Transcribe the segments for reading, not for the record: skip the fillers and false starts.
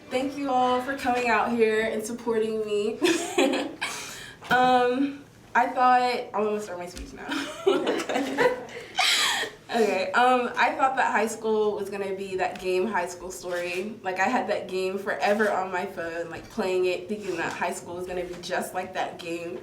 Thank you all for coming out here and supporting me. I thought, I'm gonna start my speech now. Okay, I thought that high school was gonna be that game High School Story. Like I had that game forever on my phone, like playing it, thinking that high school was gonna be just like that game.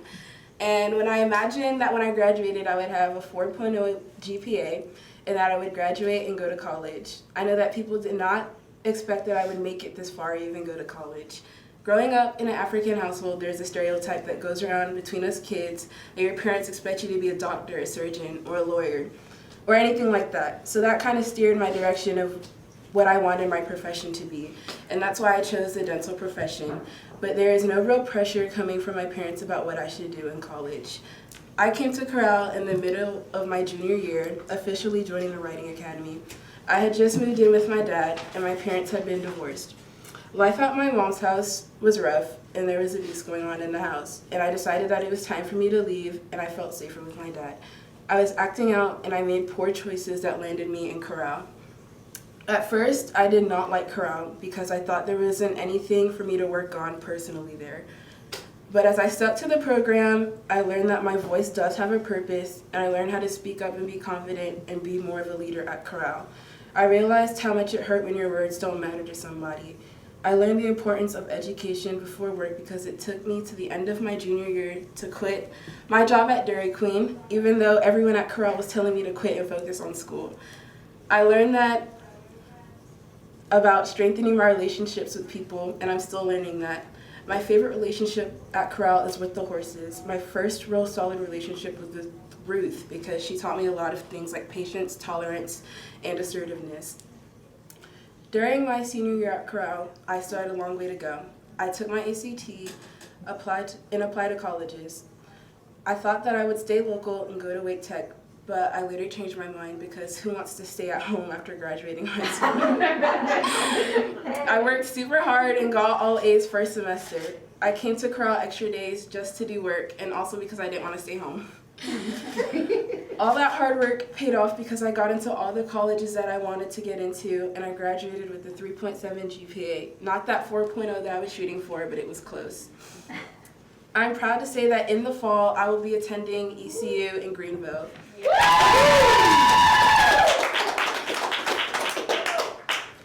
And when I imagined that when I graduated I would have a 4.0 GPA and that I would graduate and go to college, I know that people did not expect that I would make it this far or even go to college. Growing up in an African household, there's a stereotype that goes around between us kids that your parents expect you to be a doctor, a surgeon, or a lawyer, or anything like that. So that kind of steered my direction of what I wanted my profession to be. And that's why I chose the dental profession. But there is no real pressure coming from my parents about what I should do in college. I came to CORRAL in the middle of my junior year, officially joining the writing academy. I had just moved in with my dad, and my parents had been divorced. Life at my mom's house was rough, and there was abuse going on in the house, and I decided that it was time for me to leave, and I felt safer with my dad. I was acting out, and I made poor choices that landed me in CORRAL. At first, I did not like CORRAL because I thought there wasn't anything for me to work on personally there. But as I stuck to the program, I learned that my voice does have a purpose, and I learned how to speak up and be confident and be more of a leader at CORRAL. I realized how much it hurt when your words don't matter to somebody. I learned the importance of education before work because it took me to the end of my junior year to quit my job at Dairy Queen, even though everyone at CORRAL was telling me to quit and focus on school. I learned that about strengthening my relationships with people, and I'm still learning that. My favorite relationship at CORRAL is with the horses. My first real solid relationship was with Ruth because she taught me a lot of things like patience, tolerance, and assertiveness. During my senior year at CORRAL, I still had a long way to go. I took my ACT, applied to colleges. I thought that I would stay local and go to Wake Tech, but I later changed my mind because who wants to stay at home after graduating high school? I worked super hard and got all A's first semester. I came to CORRAL extra days just to do work and also because I didn't want to stay home. All that hard work paid off because I got into all the colleges that I wanted to get into, and I graduated with a 3.7 GPA. Not that 4.0 that I was shooting for, but it was close. I'm proud to say that in the fall, I will be attending ECU in Greenville.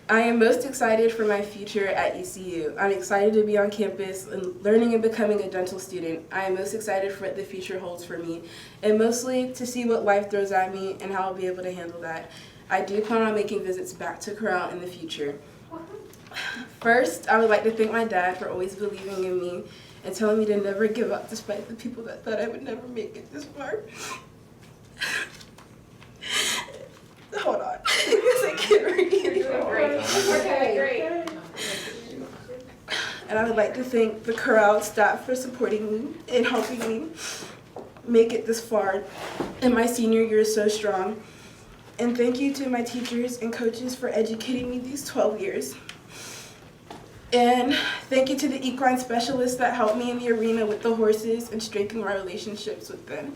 I am most excited for my future at ECU. I'm excited to be on campus and learning and becoming a dental student. I am most excited for what the future holds for me, and mostly to see what life throws at me and how I'll be able to handle that. I do plan on making visits back to CORRAL in the future. First, I would like to thank my dad for always believing in me and telling me to never give up despite the people that thought I would never make it this far. Hold on, because I can't read anymore. Okay, great. And I would like to thank the CORRAL staff for supporting me and helping me make it this far. And my senior year is so strong. And thank you to my teachers and coaches for educating me these 12 years. And thank you to the equine specialists that helped me in the arena with the horses and strengthened my relationships with them.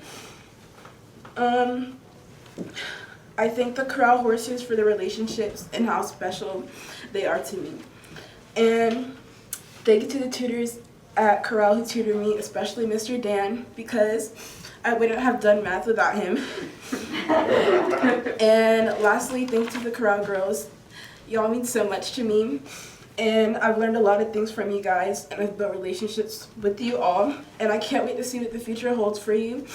I thank the CORRAL horses for the relationships and how special they are to me. And thank you to the tutors at CORRAL who tutored me, especially Mr. Dan, because I wouldn't have done math without him. And lastly, thanks to the CORRAL girls. Y'all mean so much to me. And I've learned a lot of things from you guys, and I've built relationships with you all. And I can't wait to see what the future holds for you.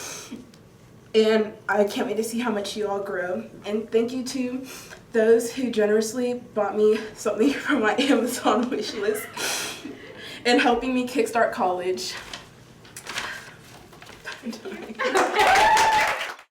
And I can't wait to see how much you all grow. And thank you to those who generously bought me something from my Amazon wish list and helping me kickstart college.